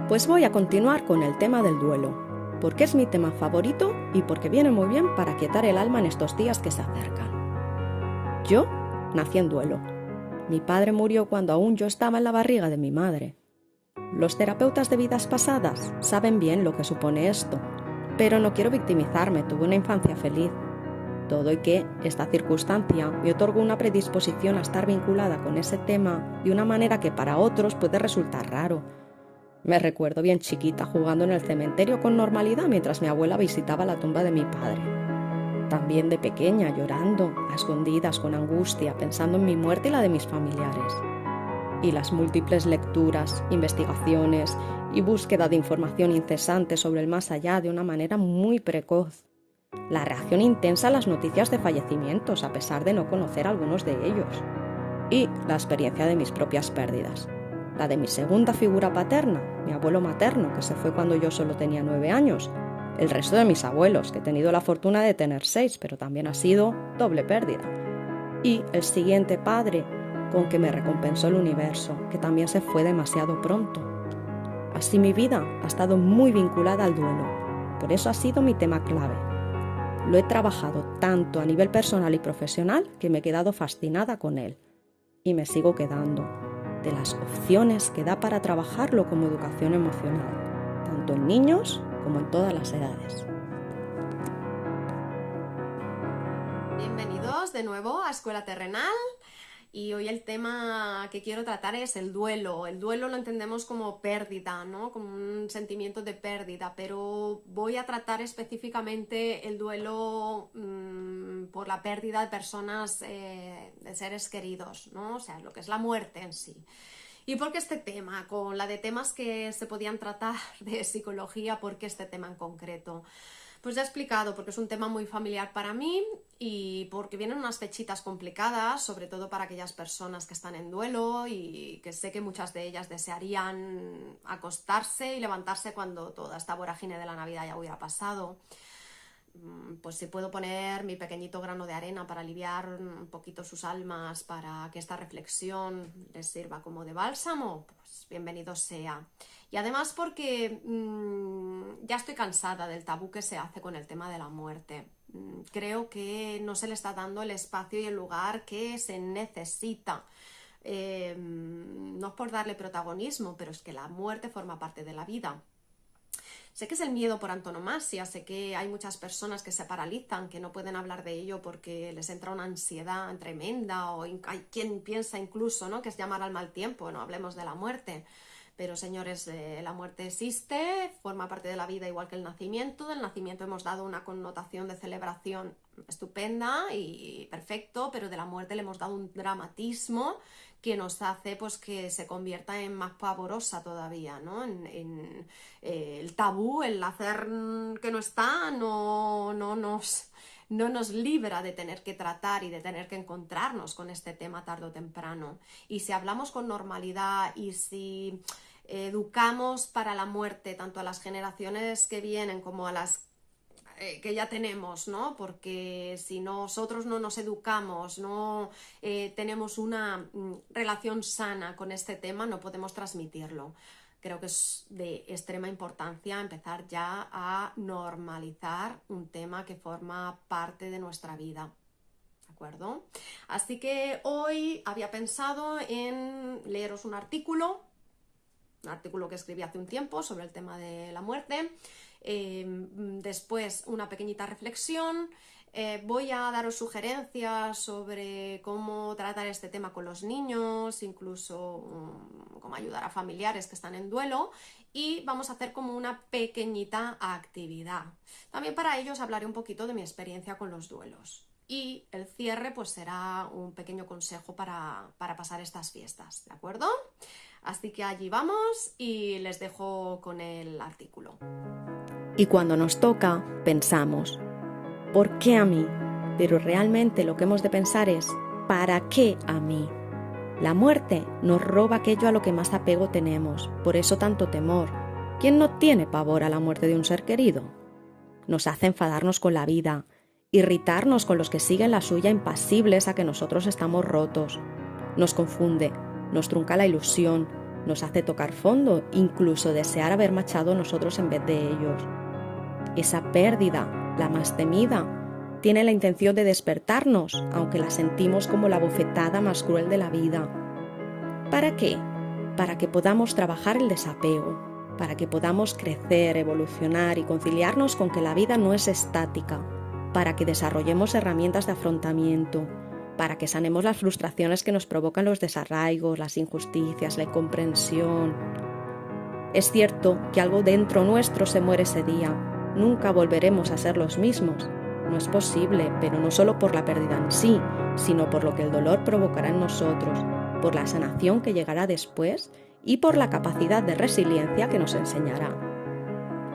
Pues voy a continuar con el tema del duelo, porque es mi tema favorito y porque viene muy bien para quietar el alma en estos días que se acercan. Yo nací en duelo. Mi padre murió cuando aún yo estaba en la barriga de mi madre. Los terapeutas de vidas pasadas saben bien lo que supone esto, pero no quiero victimizarme, tuve una infancia feliz. Todo y que esta circunstancia me otorga una predisposición a estar vinculada con ese tema de una manera que para otros puede resultar raro. Me recuerdo bien chiquita jugando en el cementerio con normalidad mientras mi abuela visitaba la tumba de mi padre. También de pequeña llorando, a escondidas, con angustia, pensando en mi muerte y la de mis familiares. Y las múltiples lecturas, investigaciones y búsqueda de información incesante sobre el más allá de una manera muy precoz. La reacción intensa a las noticias de fallecimientos, a pesar de no conocer algunos de ellos. Y la experiencia de mis propias pérdidas. La de mi segunda figura paterna, mi abuelo materno, que se fue cuando yo solo tenía 9 años. El resto de mis abuelos, que he tenido la fortuna de tener 6, pero también ha sido doble pérdida. Y el siguiente padre, con que me recompensó el universo, que también se fue demasiado pronto. Así mi vida ha estado muy vinculada al duelo. Por eso ha sido mi tema clave. Lo he trabajado tanto a nivel personal y profesional que me he quedado fascinada con él. Y me sigo quedando. De las opciones que da para trabajarlo como educación emocional, tanto en niños como en todas las edades. Bienvenidos de nuevo a Escuela Terrenal y hoy el tema que quiero tratar es el duelo. El duelo lo entendemos como pérdida, ¿no? Como un sentimiento de pérdida, pero voy a tratar específicamente el duelo por la pérdida de personas, de seres queridos, ¿no? O sea, lo que es la muerte en sí. ¿Y por qué este tema? Con la de temas que se podían tratar de psicología, ¿por qué este tema en concreto? Pues ya he explicado, porque es un tema muy familiar para mí y porque vienen unas fechitas complicadas, sobre todo para aquellas personas que están en duelo y que sé que muchas de ellas desearían acostarse y levantarse cuando toda esta vorágine de la Navidad ya hubiera pasado. Pues si puedo poner mi pequeñito grano de arena para aliviar un poquito sus almas, para que esta reflexión les sirva como de bálsamo, pues bienvenido sea. Y además porque ya estoy cansada del tabú que se hace con el tema de la muerte. Creo que no se le está dando el espacio y el lugar que se necesita. No es por darle protagonismo, pero es que la muerte forma parte de la vida. Sé que es el miedo por antonomasia, sé que hay muchas personas que se paralizan, que no pueden hablar de ello porque les entra una ansiedad tremenda o hay quien piensa incluso, ¿no?, que es llamar al mal tiempo, no hablemos de la muerte. Pero señores, la muerte existe, forma parte de la vida igual que el nacimiento. Del nacimiento hemos dado una connotación de celebración estupenda y perfecto, pero de la muerte le hemos dado un dramatismo que nos hace pues que se convierta en más pavorosa todavía, ¿no? El tabú, el hacer que no está, no nos libra de tener que tratar y de tener que encontrarnos con este tema tarde o temprano. Y si hablamos con normalidad y si educamos para la muerte tanto a las generaciones que vienen como a las que ya tenemos, ¿no? Porque si nosotros no nos educamos, no tenemos una relación sana con este tema, no podemos transmitirlo. Creo que es de extrema importancia empezar ya a normalizar un tema que forma parte de nuestra vida. ¿De acuerdo? Así que hoy había pensado en leeros un artículo que escribí hace un tiempo sobre el tema de la muerte. Después una pequeñita reflexión. Voy a daros sugerencias sobre cómo tratar este tema con los niños, incluso cómo ayudar a familiares que están en duelo, y vamos a hacer como una pequeñita actividad. También para ellos hablaré un poquito de mi experiencia con los duelos. Y el cierre pues será un pequeño consejo para pasar estas fiestas, ¿de acuerdo? Así que allí vamos y les dejo con el artículo. Y cuando nos toca, pensamos, ¿por qué a mí? Pero realmente lo que hemos de pensar es, ¿para qué a mí? La muerte nos roba aquello a lo que más apego tenemos, por eso tanto temor. ¿Quién no tiene pavor a la muerte de un ser querido? Nos hace enfadarnos con la vida, irritarnos con los que siguen la suya impasibles a que nosotros estamos rotos. Nos confunde, nos trunca la ilusión, nos hace tocar fondo, incluso desear haber marchado nosotros en vez de ellos. Esa pérdida, la más temida, tiene la intención de despertarnos, aunque la sentimos como la bofetada más cruel de la vida. ¿Para qué? Para que podamos trabajar el desapego, para que podamos crecer, evolucionar y conciliarnos con que la vida no es estática, para que desarrollemos herramientas de afrontamiento, para que sanemos las frustraciones que nos provocan los desarraigos, las injusticias, la incomprensión. Es cierto que algo dentro nuestro se muere ese día. Nunca volveremos a ser los mismos. No es posible, pero no solo por la pérdida en sí, sino por lo que el dolor provocará en nosotros, por la sanación que llegará después y por la capacidad de resiliencia que nos enseñará.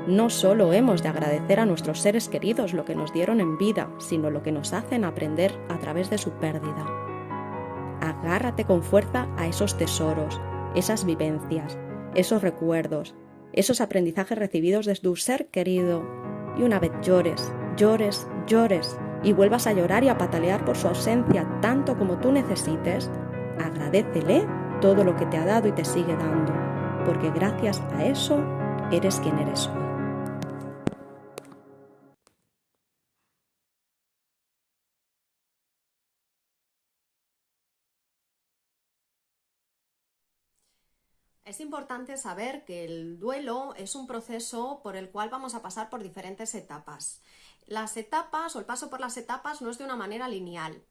No solo hemos de agradecer a nuestros seres queridos lo que nos dieron en vida, sino lo que nos hacen aprender a través de su pérdida. Agárrate con fuerza a esos tesoros, esas vivencias, esos recuerdos, esos aprendizajes recibidos de tu ser querido, y una vez llores, llores, llores, y vuelvas a llorar y a patalear por su ausencia tanto como tú necesites, agradécele todo lo que te ha dado y te sigue dando, porque gracias a eso eres quien eres hoy. Es importante saber que el duelo es un proceso por el cual vamos a pasar por diferentes etapas. Las etapas o el paso por las etapas no es de una manera lineal.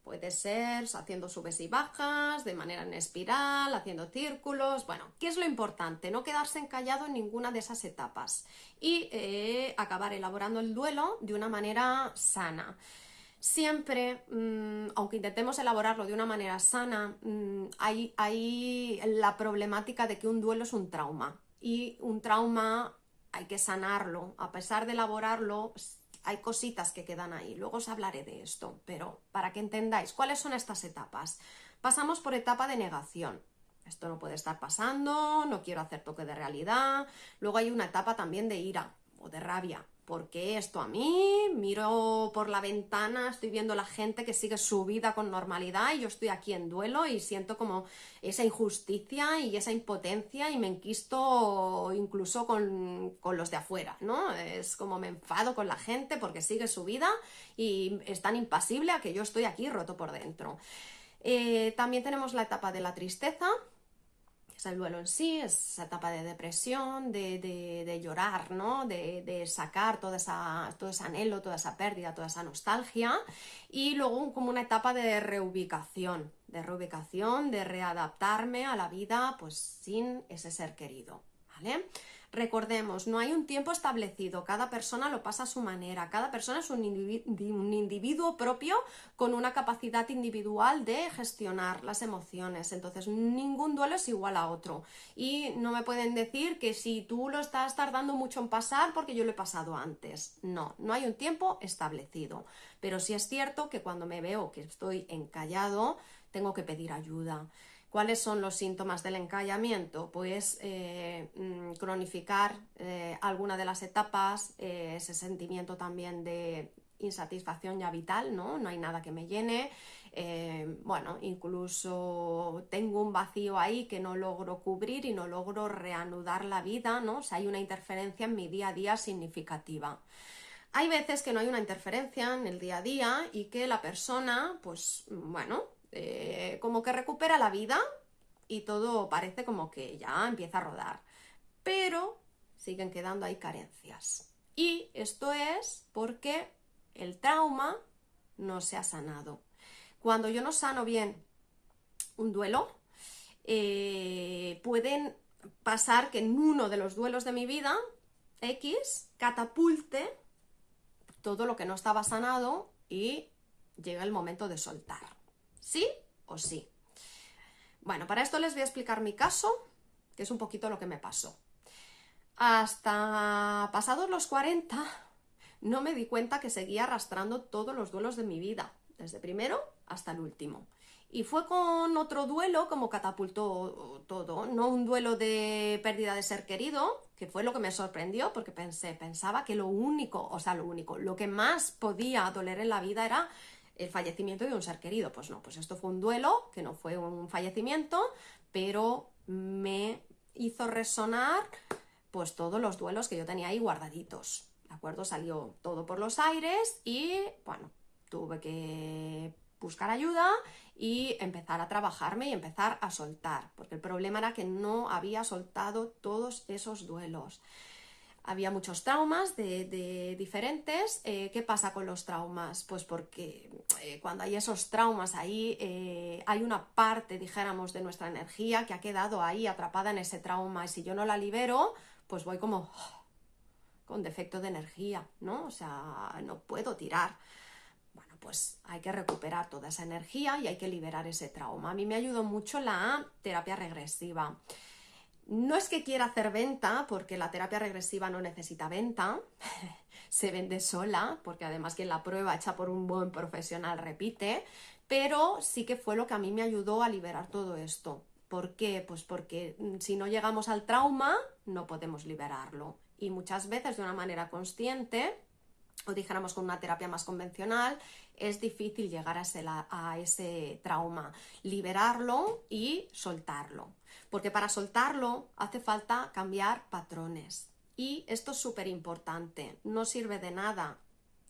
Puede ser haciendo subes y bajas, de manera en espiral, haciendo círculos. Bueno, ¿qué es lo importante? No quedarse encallado en ninguna de esas etapas y acabar elaborando el duelo de una manera sana. Siempre, aunque intentemos elaborarlo de una manera sana, hay la problemática de que un duelo es un trauma y un trauma hay que sanarlo. A pesar de elaborarlo, hay cositas que quedan ahí. Luego os hablaré de esto, pero para que entendáis cuáles son estas etapas. Pasamos por etapa de negación. Esto no puede estar pasando, no quiero hacer toque de realidad. Luego hay una etapa también de ira o de rabia. ¿Por qué esto a mí? Miro por la ventana, estoy viendo a la gente que sigue su vida con normalidad y yo estoy aquí en duelo y siento como esa injusticia y esa impotencia y me enquisto incluso con los de afuera, ¿no? Es como me enfado con la gente porque sigue su vida y es tan impasible a que yo estoy aquí roto por dentro. También tenemos la etapa de la tristeza. Es el duelo en sí, es esa etapa de depresión, de llorar, ¿no? De sacar todo ese anhelo, toda esa pérdida, toda esa nostalgia. Y luego como una etapa de reubicación, de readaptarme a la vida pues sin ese ser querido, ¿vale? Recordemos, no hay un tiempo establecido, cada persona lo pasa a su manera, cada persona es un individuo propio con una capacidad individual de gestionar las emociones, entonces ningún duelo es igual a otro y no me pueden decir que si tú lo estás tardando mucho en pasar porque yo lo he pasado antes, no hay un tiempo establecido, pero sí es cierto que cuando me veo que estoy encallado tengo que pedir ayuda. ¿Cuáles son los síntomas del encallamiento? Pues cronificar alguna de las etapas, ese sentimiento también de insatisfacción ya vital, ¿no? No hay nada que me llene. Bueno, incluso tengo un vacío ahí que no logro cubrir y no logro reanudar la vida, ¿no? O sea, hay una interferencia en mi día a día significativa. Hay veces que no hay una interferencia en el día a día y que la persona, pues bueno, como que recupera la vida y todo parece como que ya empieza a rodar, pero siguen quedando ahí carencias. Y esto es porque el trauma no se ha sanado. Cuando yo no sano bien un duelo, pueden pasar que en uno de los duelos de mi vida, X, catapulte todo lo que no estaba sanado y llega el momento de soltar. ¿Sí o sí? Bueno, para esto les voy a explicar mi caso, que es un poquito lo que me pasó. Hasta pasados los 40 no me di cuenta que seguía arrastrando todos los duelos de mi vida, desde primero hasta el último. Y fue con otro duelo como catapultó todo, no un duelo de pérdida de ser querido, que fue lo que me sorprendió, porque pensaba que lo que más podía doler en la vida era el fallecimiento de un ser querido. Pues no, pues esto fue un duelo, que no fue un fallecimiento, pero me hizo resonar pues todos los duelos que yo tenía ahí guardaditos, ¿de acuerdo? Salió todo por los aires y, bueno, tuve que buscar ayuda y empezar a trabajarme y empezar a soltar, porque el problema era que no había soltado todos esos duelos. Había muchos traumas de diferentes. ¿Qué pasa con los traumas? Pues porque cuando hay esos traumas ahí, hay una parte, dijéramos, de nuestra energía que ha quedado ahí atrapada en ese trauma, y si yo no la libero, pues voy como con defecto de energía, ¿no? O sea, no puedo tirar. Bueno, pues hay que recuperar toda esa energía y hay que liberar ese trauma. A mí me ayudó mucho la terapia regresiva. No es que quiera hacer venta, porque la terapia regresiva no necesita venta, se vende sola, porque además quien la prueba hecha por un buen profesional repite, pero sí que fue lo que a mí me ayudó a liberar todo esto. ¿Por qué? Pues porque si no llegamos al trauma, no podemos liberarlo. Y muchas veces de una manera consciente, o dijéramos con una terapia más convencional, es difícil llegar a ese trauma, liberarlo y soltarlo. Porque para soltarlo hace falta cambiar patrones. Y esto es súper importante. No sirve de nada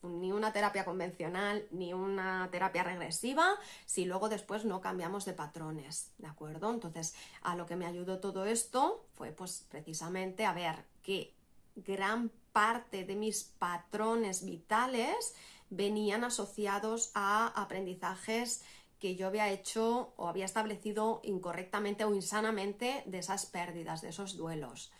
ni una terapia convencional ni una terapia regresiva si luego después no cambiamos de patrones, ¿de acuerdo? Entonces, a lo que me ayudó todo esto fue pues precisamente a ver que gran parte de mis patrones vitales venían asociados a aprendizajes que yo había hecho o había establecido incorrectamente o insanamente de esas pérdidas, de esos duelos.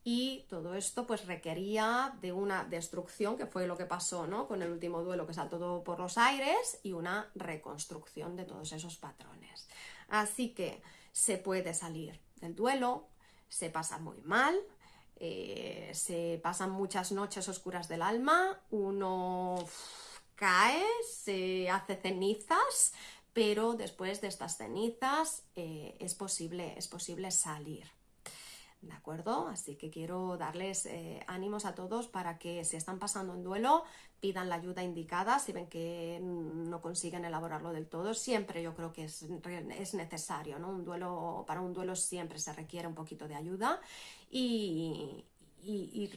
Y todo esto pues requería de una destrucción, que fue lo que pasó, ¿no?, con el último duelo, que saltó todo por los aires, y una reconstrucción de todos esos patrones. Así que se puede salir del duelo, se pasa muy mal, se pasan muchas noches oscuras del alma, uno cae, se hace cenizas, pero después de estas cenizas es posible salir. ¿De acuerdo? Así que quiero darles ánimos a todos para que si están pasando un duelo, pidan la ayuda indicada. Si ven que no consiguen elaborarlo del todo, siempre yo creo que es necesario, ¿no? Para un duelo siempre se requiere un poquito de ayuda y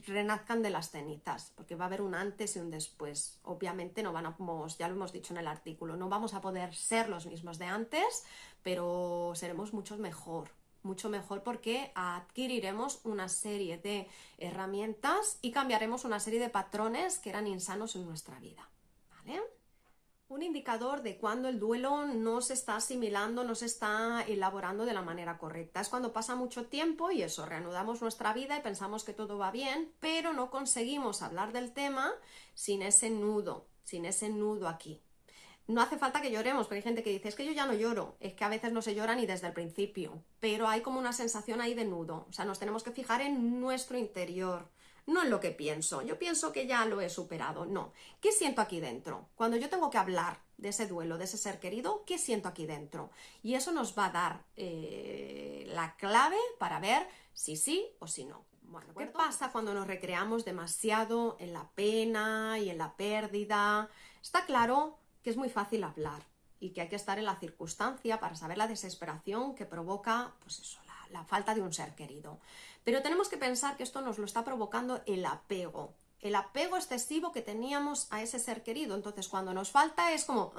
renazcan de las cenizas, porque va a haber un antes y un después. Obviamente no vamos, ya lo hemos dicho en el artículo, no vamos a poder ser los mismos de antes, pero seremos mucho mejor porque adquiriremos una serie de herramientas y cambiaremos una serie de patrones que eran insanos en nuestra vida, ¿vale? Un indicador de cuando el duelo no se está asimilando, no se está elaborando de la manera correcta. Es cuando pasa mucho tiempo y eso, reanudamos nuestra vida y pensamos que todo va bien, pero no conseguimos hablar del tema sin ese nudo aquí. No hace falta que lloremos, porque hay gente que dice, es que yo ya no lloro. Es que a veces no se llora ni desde el principio, pero hay como una sensación ahí de nudo. O sea, nos tenemos que fijar en nuestro interior, no en lo que pienso. Yo pienso que ya lo he superado, no. ¿Qué siento aquí dentro? Cuando yo tengo que hablar de ese duelo, de ese ser querido, ¿qué siento aquí dentro? Y eso nos va a dar la clave para ver si sí o si no. Bueno, ¿qué pasa cuando nos recreamos demasiado en la pena y en la pérdida? Está claro que es muy fácil hablar y que hay que estar en la circunstancia para saber la desesperación que provoca, pues eso, la falta de un ser querido. Pero tenemos que pensar que esto nos lo está provocando el apego excesivo que teníamos a ese ser querido. Entonces, cuando nos falta es como,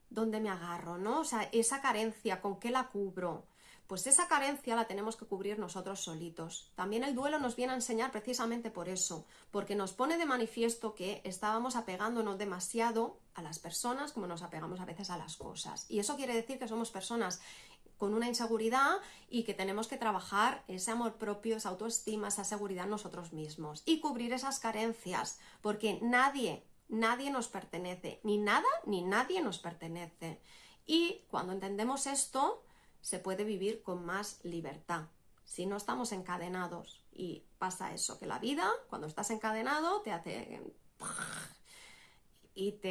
¿dónde me agarro, no? O sea, esa carencia, ¿con qué la cubro? Pues esa carencia la tenemos que cubrir nosotros solitos. También el duelo nos viene a enseñar precisamente por eso, porque nos pone de manifiesto que estábamos apegándonos demasiado a las personas como nos apegamos a veces a las cosas. Y eso quiere decir que somos personas con una inseguridad y que tenemos que trabajar ese amor propio, esa autoestima, esa seguridad en nosotros mismos y cubrir esas carencias, porque nadie nos pertenece, ni nada ni nadie nos pertenece. Y cuando entendemos esto, se puede vivir con más libertad. Si no estamos encadenados, y pasa eso, que la vida, cuando estás encadenado, te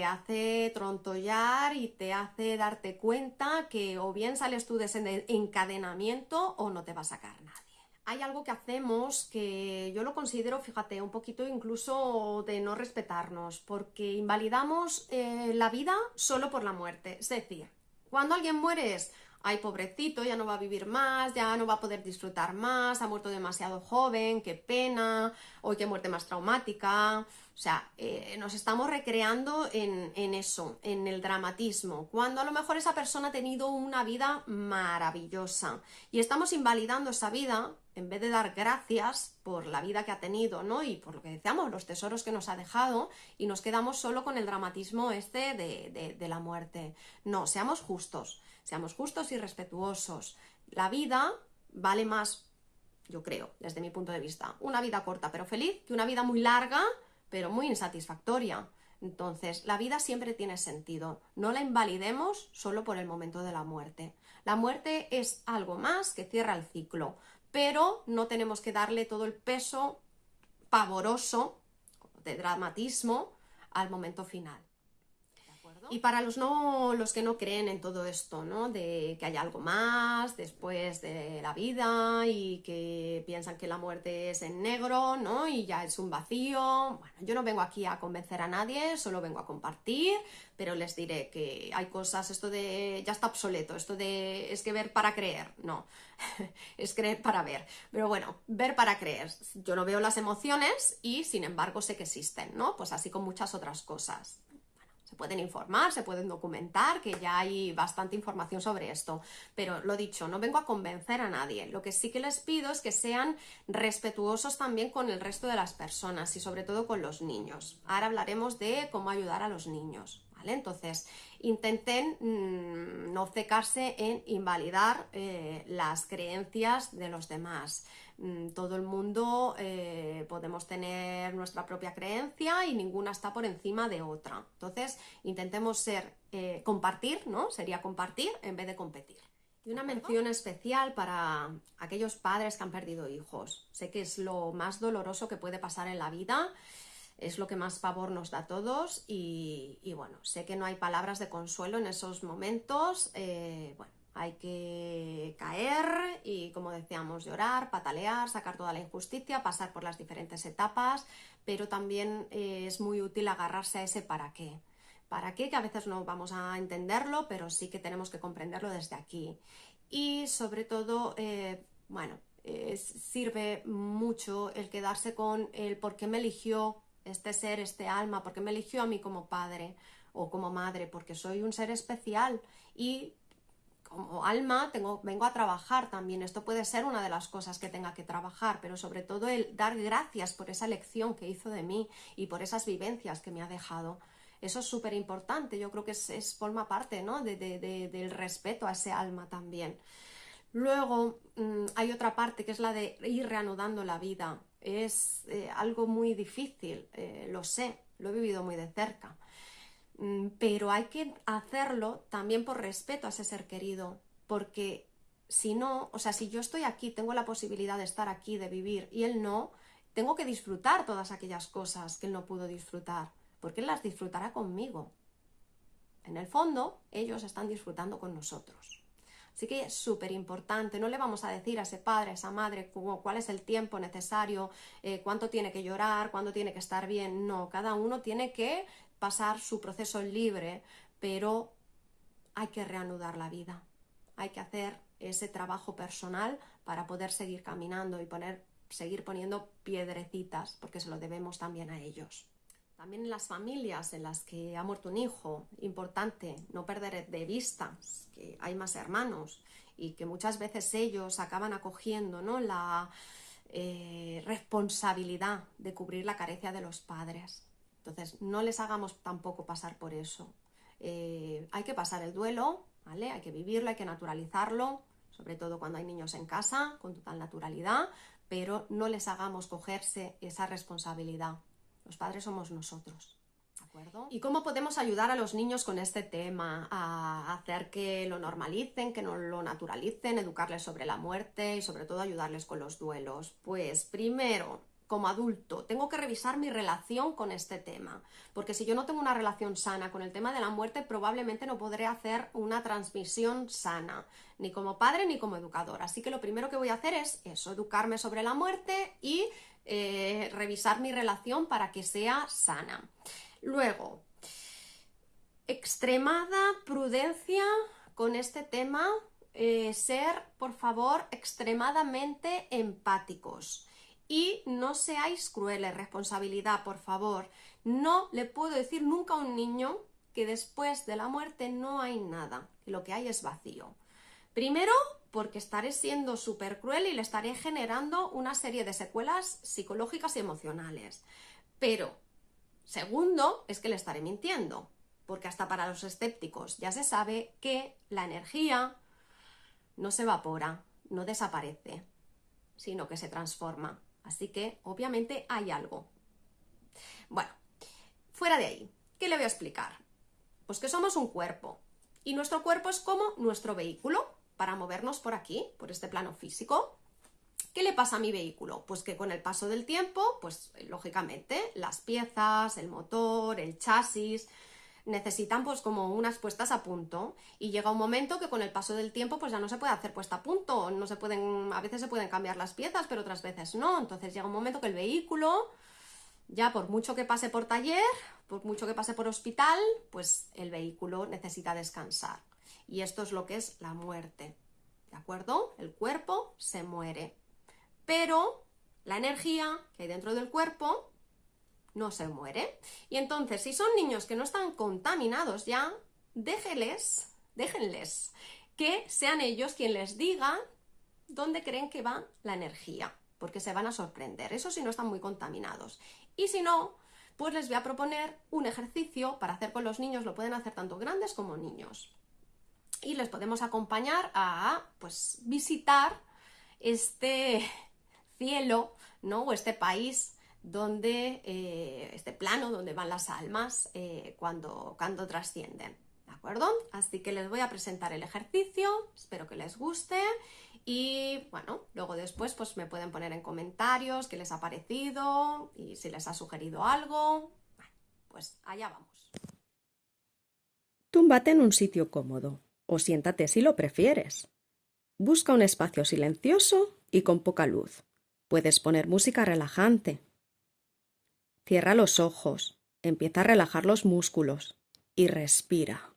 hace trontollar y te hace darte cuenta que o bien sales tú de ese encadenamiento o no te va a sacar nadie. hay algo que hacemos que yo lo considero, fíjate, un poquito incluso de no respetarnos, porque invalidamos la vida solo por la muerte. Es decir, cuando alguien muere es, ay, pobrecito, ya no va a vivir más, ya no va a poder disfrutar más, ha muerto demasiado joven, qué pena, hoy qué muerte más traumática. O sea, nos estamos recreando en eso, en el dramatismo, cuando a lo mejor esa persona ha tenido una vida maravillosa y estamos invalidando esa vida en vez de dar gracias por la vida que ha tenido, ¿no? Y por lo que decíamos, los tesoros que nos ha dejado, y nos quedamos solo con el dramatismo este de la muerte. No, seamos justos y respetuosos. La vida vale más, yo creo, desde mi punto de vista, una vida corta pero feliz que una vida muy larga pero muy insatisfactoria. Entonces, la vida siempre tiene sentido. No la invalidemos solo por el momento de la muerte. La muerte es algo más que cierra el ciclo, pero no tenemos que darle todo el peso pavoroso de dramatismo al momento final. Y para los que no creen en todo esto, ¿no? De que hay algo más después de la vida y que piensan que la muerte es en negro, ¿no? Y ya es un vacío. Bueno, yo no vengo aquí a convencer a nadie, solo vengo a compartir, pero les diré que hay cosas, esto de ya está obsoleto, esto de es que ver para creer, no, es creer para ver. Pero bueno, ver para creer. Yo no veo las emociones y sin embargo sé que existen, ¿no? Pues así con muchas otras cosas. Se pueden informar, se pueden documentar, que ya hay bastante información sobre esto. Pero lo dicho, no vengo a convencer a nadie. Lo que sí que les pido es que sean respetuosos también con el resto de las personas y sobre todo con los niños. Ahora hablaremos de cómo ayudar a los niños, ¿vale? Entonces, intenten no obcecarse en invalidar las creencias de los demás. Todo el mundo podemos tener nuestra propia creencia y ninguna está por encima de otra. Entonces, intentemos compartir, ¿no? Sería compartir en vez de competir. Y una mención especial para aquellos padres que han perdido hijos. Sé que es lo más doloroso que puede pasar en la vida, es lo que más pavor nos da a todos y bueno, sé que no hay palabras de consuelo en esos momentos. Bueno, hay que caer y, como decíamos, llorar, patalear, sacar toda la injusticia, pasar por las diferentes etapas, pero también es muy útil agarrarse a ese para qué. ¿Para qué? Que a veces no vamos a entenderlo, pero sí que tenemos que comprenderlo desde aquí. Y sobre todo, bueno, sirve mucho el quedarse con el por qué me eligió este ser, este alma, por qué me eligió a mí como padre o como madre, porque soy un ser especial y como alma vengo a trabajar también. Esto puede ser una de las cosas que tenga que trabajar, pero sobre todo el dar gracias por esa elección que hizo de mí y por esas vivencias que me ha dejado. Eso es súper importante, yo creo que forma parte, ¿no? del respeto a ese alma también. Luego hay otra parte que es la de ir reanudando la vida. Es algo muy difícil, lo sé, lo he vivido muy de cerca. Pero hay que hacerlo también por respeto a ese ser querido, porque si no, o sea, si yo estoy aquí, tengo la posibilidad de estar aquí, de vivir, y él no, tengo que disfrutar todas aquellas cosas que él no pudo disfrutar, porque él las disfrutará conmigo. En el fondo, ellos están disfrutando con nosotros. Así que es súper importante, no le vamos a decir a ese padre, a esa madre, cuál es el tiempo necesario, cuánto tiene que llorar, cuándo tiene que estar bien. No, cada uno tiene que pasar su proceso libre, pero hay que reanudar la vida. Hay que hacer ese trabajo personal para poder seguir caminando y seguir poniendo piedrecitas, porque se lo debemos también a ellos. También en las familias en las que ha muerto un hijo, importante no perder de vista que hay más hermanos y que muchas veces ellos acaban acogiendo, ¿no? la responsabilidad de cubrir la carencia de los padres. Entonces, no les hagamos tampoco pasar por eso. Hay que pasar el duelo, ¿vale? Hay que vivirlo, hay que naturalizarlo, sobre todo cuando hay niños en casa, con total naturalidad, pero no les hagamos cogerse esa responsabilidad. Los padres somos nosotros, ¿de acuerdo? ¿Y cómo podemos ayudar a los niños con este tema? A hacer que lo normalicen, que no lo naturalicen, educarles sobre la muerte y sobre todo ayudarles con los duelos. Pues primero, como adulto, tengo que revisar mi relación con este tema, porque si yo no tengo una relación sana con el tema de la muerte, probablemente no podré hacer una transmisión sana, ni como padre ni como educador. Así que lo primero que voy a hacer es eso, educarme sobre la muerte y revisar mi relación para que sea sana. Luego, extremada prudencia con este tema, ser, por favor, extremadamente empáticos y no seáis crueles, responsabilidad, por favor. No le puedo decir nunca a un niño que después de la muerte no hay nada, que lo que hay es vacío. Primero, porque estaré siendo súper cruel y le estaré generando una serie de secuelas psicológicas y emocionales. Pero, segundo, es que le estaré mintiendo, porque hasta para los escépticos ya se sabe que la energía no se evapora, no desaparece, sino que se transforma. Así que, obviamente, hay algo. Bueno, fuera de ahí, ¿qué le voy a explicar? Pues que somos un cuerpo, y nuestro cuerpo es como nuestro vehículo para movernos por aquí, por este plano físico. ¿Qué le pasa a mi vehículo? Pues que con el paso del tiempo, pues lógicamente, las piezas, el motor, el chasis, necesitan pues como unas puestas a punto, y llega un momento que con el paso del tiempo pues ya no se puede hacer puesta a punto, no se pueden, a veces se pueden cambiar las piezas, pero otras veces no. Entonces llega un momento que el vehículo, ya por mucho que pase por taller, por mucho que pase por hospital, pues el vehículo necesita descansar. Y esto es lo que es la muerte, ¿de acuerdo? El cuerpo se muere, pero la energía que hay dentro del cuerpo no se muere. Y entonces, si son niños que no están contaminados ya, déjenles que sean ellos quien les diga dónde creen que va la energía, porque se van a sorprender. Eso si no están muy contaminados. Y si no, pues les voy a proponer un ejercicio para hacer con los niños. Lo pueden hacer tanto grandes como niños. Y les podemos acompañar a, pues, visitar este cielo, ¿no? O este país donde, este plano donde van las almas cuando trascienden, ¿de acuerdo? Así que les voy a presentar el ejercicio, espero que les guste y bueno, luego después pues me pueden poner en comentarios qué les ha parecido y si les ha sugerido algo. Bueno, pues allá vamos. Túmbate en un sitio cómodo o siéntate si lo prefieres. Busca un espacio silencioso y con poca luz. Puedes poner música relajante. Cierra los ojos, empieza a relajar los músculos y respira.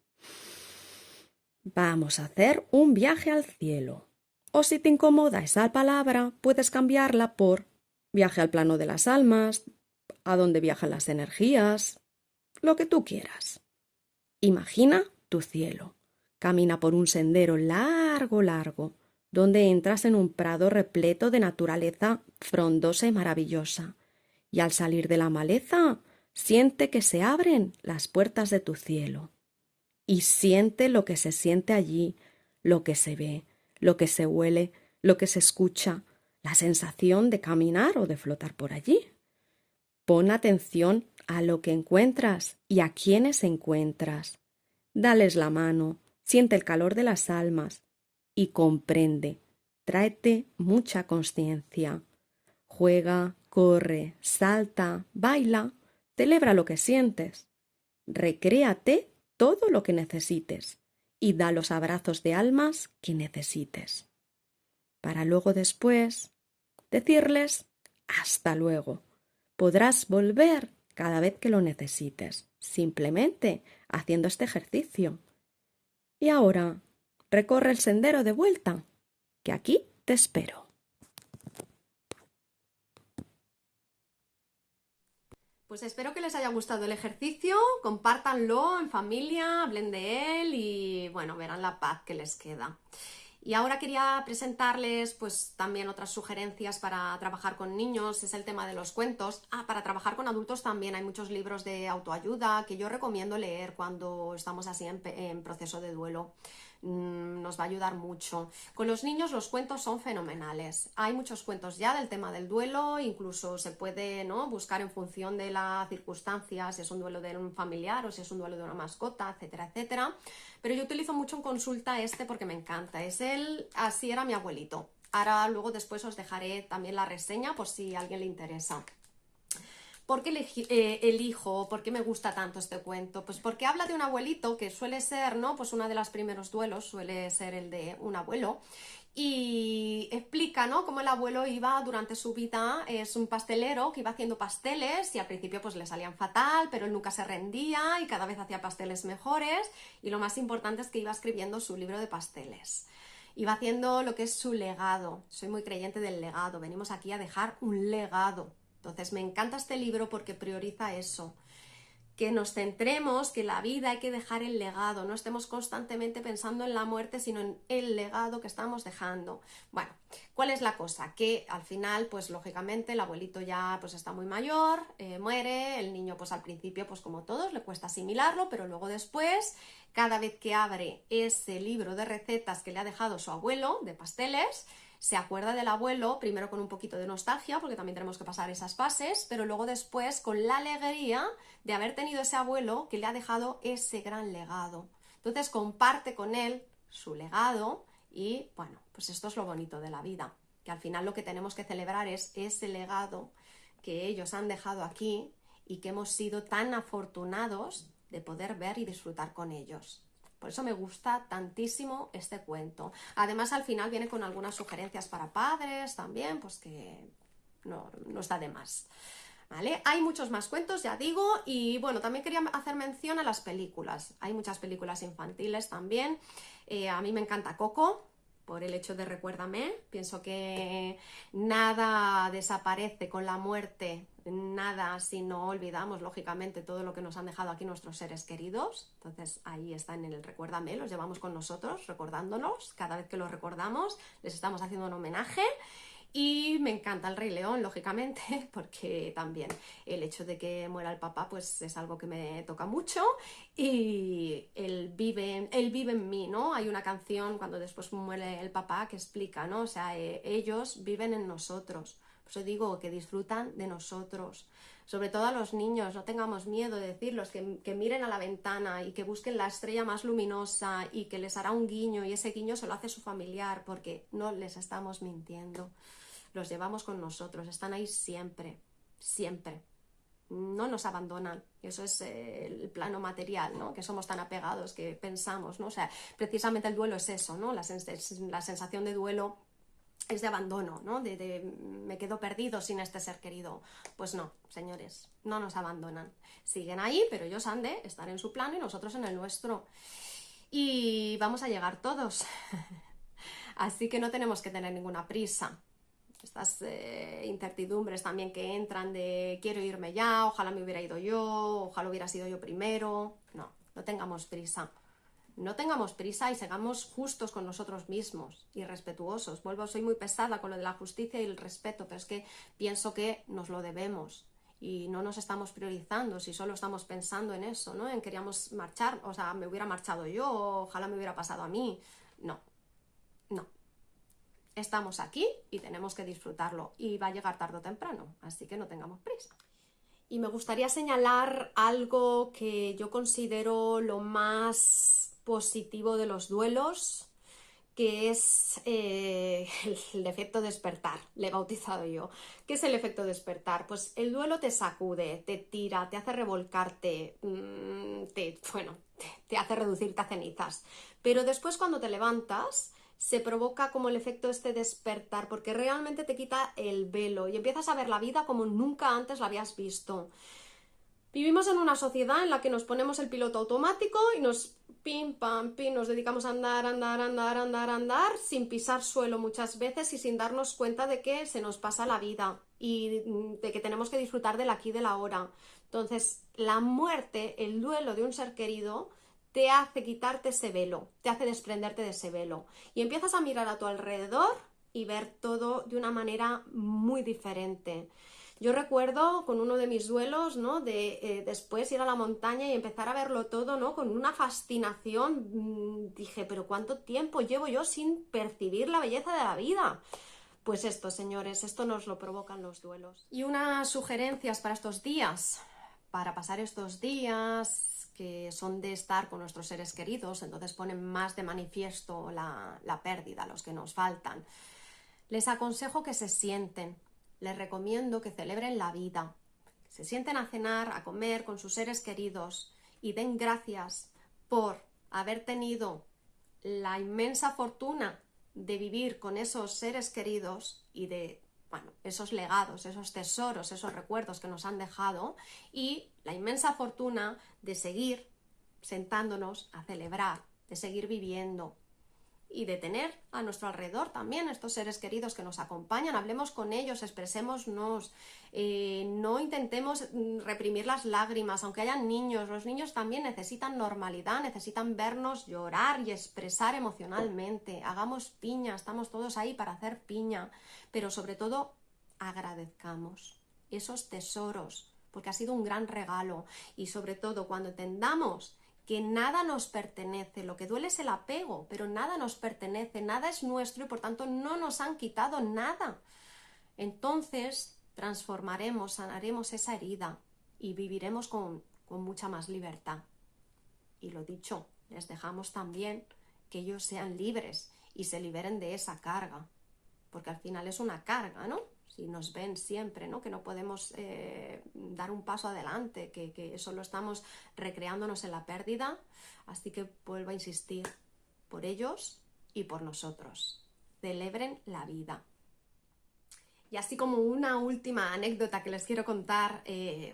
Vamos a hacer un viaje al cielo. O si te incomoda esa palabra, puedes cambiarla por viaje al plano de las almas, a donde viajan las energías, lo que tú quieras. Imagina tu cielo. Camina por un sendero largo, donde entras en un prado repleto de naturaleza frondosa y maravillosa. Y al salir de la maleza, siente que se abren las puertas de tu cielo. Y siente lo que se siente allí, lo que se ve, lo que se huele, lo que se escucha, la sensación de caminar o de flotar por allí. Pon atención a lo que encuentras y a quienes encuentras. Dales la mano, siente el calor de las almas y comprende. Tráete mucha consciencia. Juega, corre, salta, baila, celebra lo que sientes. Recréate todo lo que necesites y da los abrazos de almas que necesites. Para luego después decirles hasta luego. Podrás volver cada vez que lo necesites, simplemente haciendo este ejercicio. Y ahora, recorre el sendero de vuelta, que aquí te espero. Pues espero que les haya gustado el ejercicio, compártanlo en familia, hablen de él y bueno, verán la paz que les queda. Y ahora quería presentarles pues también otras sugerencias para trabajar con niños, es el tema de los cuentos. Para trabajar con adultos también hay muchos libros de autoayuda que yo recomiendo leer cuando estamos así en proceso de duelo. Nos va a ayudar mucho. Con los niños los cuentos son fenomenales. Hay muchos cuentos ya del tema del duelo, incluso se puede, ¿no?, buscar en función de la circunstancia, si es un duelo de un familiar o si es un duelo de una mascota, etcétera, etcétera. Pero yo utilizo mucho en consulta este porque me encanta. Es el Así era mi abuelito. Ahora luego después os dejaré también la reseña por si a alguien le interesa. ¿Por qué elijo, por qué me gusta tanto este cuento? Pues porque habla de un abuelito que suele ser, ¿no? Pues uno de los primeros duelos suele ser el de un abuelo. Y explica, ¿no? Cómo el abuelo iba durante su vida, es un pastelero que iba haciendo pasteles y al principio pues le salían fatal, pero él nunca se rendía y cada vez hacía pasteles mejores y lo más importante es que iba escribiendo su libro de pasteles. Iba haciendo lo que es su legado. Soy muy creyente del legado. Venimos aquí a dejar un legado. Entonces me encanta este libro porque prioriza eso, que nos centremos, que la vida hay que dejar el legado, no estemos constantemente pensando en la muerte, sino en el legado que estamos dejando. Bueno, ¿cuál es la cosa? Que al final, pues lógicamente el abuelito ya pues está muy mayor, muere, el niño pues al principio pues como todos le cuesta asimilarlo, pero luego después, cada vez que abre ese libro de recetas que le ha dejado su abuelo de pasteles, se acuerda del abuelo, primero con un poquito de nostalgia, porque también tenemos que pasar esas fases, pero luego después con la alegría de haber tenido ese abuelo que le ha dejado ese gran legado. Entonces comparte con él su legado y, bueno, pues esto es lo bonito de la vida, que al final lo que tenemos que celebrar es ese legado que ellos han dejado aquí y que hemos sido tan afortunados de poder ver y disfrutar con ellos. Por eso me gusta tantísimo este cuento. Además, al final viene con algunas sugerencias para padres también, pues que no está de más. ¿Vale? Hay muchos más cuentos, ya digo, y bueno, también quería hacer mención a las películas. Hay muchas películas infantiles también. A mí me encanta Coco, por el hecho de Recuérdame. Pienso que nada desaparece con la muerte, nada si no olvidamos, lógicamente, todo lo que nos han dejado aquí nuestros seres queridos. Entonces ahí están en el Recuérdame, los llevamos con nosotros, recordándonos. Cada vez que los recordamos, les estamos haciendo un homenaje. Y me encanta El Rey León, lógicamente, porque también el hecho de que muera el papá pues es algo que me toca mucho y él vive en mí, ¿no? Hay una canción cuando después muere el papá que explica, ¿no? O sea, ellos viven en nosotros. Por eso digo que disfrutan de nosotros. Sobre todo a los niños, no tengamos miedo de decirlos, que miren a la ventana y que busquen la estrella más luminosa y que les hará un guiño y ese guiño se lo hace su familiar porque no les estamos mintiendo. Los llevamos con nosotros, están ahí siempre, siempre. No nos abandonan. Eso es el plano material, ¿no? Que somos tan apegados, que pensamos, ¿no? O sea, precisamente el duelo es eso, ¿no? La sensación de duelo es de abandono, ¿no? De me quedo perdido sin este ser querido. Pues no, señores, no nos abandonan. Siguen ahí, pero ellos han de estar en su plano y nosotros en el nuestro. Y vamos a llegar todos. Así que no tenemos que tener ninguna prisa. Estas incertidumbres también que entran de quiero irme ya, ojalá me hubiera ido yo, ojalá hubiera sido yo primero. No tengamos prisa. No tengamos prisa y sigamos justos con nosotros mismos y respetuosos. Soy muy pesada con lo de la justicia y el respeto, pero es que pienso que nos lo debemos y no nos estamos priorizando si solo estamos pensando en eso, ¿no? En queríamos marchar, o sea, me hubiera marchado yo, ojalá me hubiera pasado a mí. No. Estamos aquí y tenemos que disfrutarlo y va a llegar tarde o temprano, así que no tengamos prisa. Y me gustaría señalar algo que yo considero lo más positivo de los duelos, que es el efecto despertar, le he bautizado yo. ¿Qué es el efecto despertar? Pues el duelo te sacude, te tira, te hace revolcarte, te hace reducirte a cenizas. Pero después cuando te levantas, se provoca como el efecto este despertar, porque realmente te quita el velo y empiezas a ver la vida como nunca antes la habías visto. Vivimos en una sociedad en la que nos ponemos el piloto automático y nos pim, pam, pim, nos dedicamos a andar, sin pisar suelo muchas veces y sin darnos cuenta de que se nos pasa la vida y de que tenemos que disfrutar del aquí y del ahora. Entonces, la muerte, el duelo de un ser querido, te hace quitarte ese velo, te hace desprenderte de ese velo y empiezas a mirar a tu alrededor y ver todo de una manera muy diferente. Yo recuerdo con uno de mis duelos, ¿no? Después ir a la montaña y empezar a verlo todo, ¿no? Con una fascinación. Dije, pero ¿cuánto tiempo llevo yo sin percibir la belleza de la vida? Pues esto, señores, esto nos lo provocan los duelos. Y unas sugerencias para estos días, para pasar estos días que son de estar con nuestros seres queridos, entonces ponen más de manifiesto la pérdida, los que nos faltan. Les aconsejo que se sienten, les recomiendo que celebren la vida, que se sienten a cenar, a comer con sus seres queridos y den gracias por haber tenido la inmensa fortuna de vivir con esos seres queridos y de, bueno, esos legados, esos tesoros, esos recuerdos que nos han dejado, y la inmensa fortuna de seguir sentándonos a celebrar, de seguir viviendo y de tener a nuestro alrededor también estos seres queridos que nos acompañan. Hablemos con ellos, expresémonos, no intentemos reprimir las lágrimas, aunque hayan niños. Los niños también necesitan normalidad, necesitan vernos llorar y expresar emocionalmente. Hagamos piña, estamos todos ahí para hacer piña, pero sobre todo agradezcamos esos tesoros, porque ha sido un gran regalo. Y sobre todo cuando entendamos que nada nos pertenece, lo que duele es el apego, pero nada nos pertenece, nada es nuestro y por tanto no nos han quitado nada. Entonces transformaremos, sanaremos esa herida y viviremos con mucha más libertad. Y lo dicho, les dejamos también que ellos sean libres y se liberen de esa carga, porque al final es una carga, ¿no? Si nos ven siempre, ¿no? Que no podemos dar un paso adelante, que solo estamos recreándonos en la pérdida. Así que vuelvo a insistir, por ellos y por nosotros. Celebren la vida. Y así como una última anécdota que les quiero contar,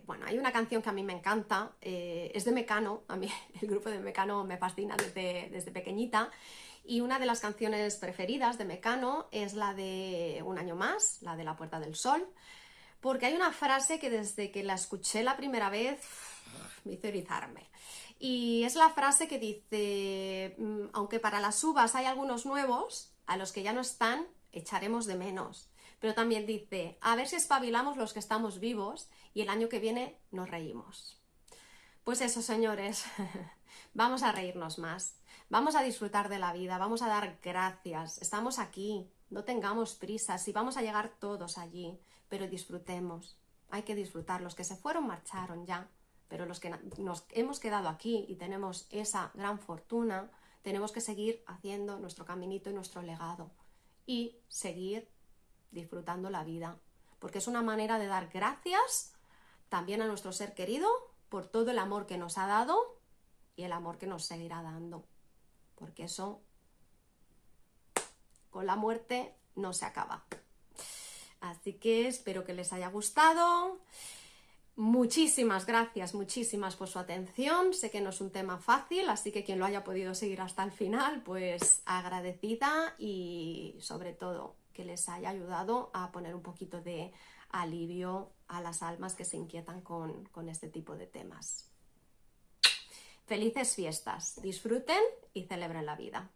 bueno, hay una canción que a mí me encanta, es de Mecano, a mí el grupo de Mecano me fascina desde pequeñita. Y una de las canciones preferidas de Mecano es la de Un año más, la de La Puerta del Sol, porque hay una frase que desde que la escuché la primera vez me hizo erizarme. Y es la frase que dice, aunque para las uvas hay algunos nuevos, a los que ya no están echaremos de menos. Pero también dice, a ver si espabilamos los que estamos vivos y el año que viene nos reímos. Pues eso, señores, vamos a reírnos más. Vamos a disfrutar de la vida, vamos a dar gracias, estamos aquí, no tengamos prisas y vamos a llegar todos allí, pero disfrutemos, hay que disfrutar, los que se fueron marcharon ya, pero los que nos hemos quedado aquí y tenemos esa gran fortuna, tenemos que seguir haciendo nuestro caminito y nuestro legado y seguir disfrutando la vida, porque es una manera de dar gracias también a nuestro ser querido por todo el amor que nos ha dado y el amor que nos seguirá dando. Porque eso con la muerte no se acaba. Así que espero que les haya gustado. Muchísimas gracias, muchísimas por su atención. Sé que no es un tema fácil, así que quien lo haya podido seguir hasta el final, pues agradecida y sobre todo que les haya ayudado a poner un poquito de alivio a las almas que se inquietan con este tipo de temas. Felices fiestas, disfruten y celebren la vida.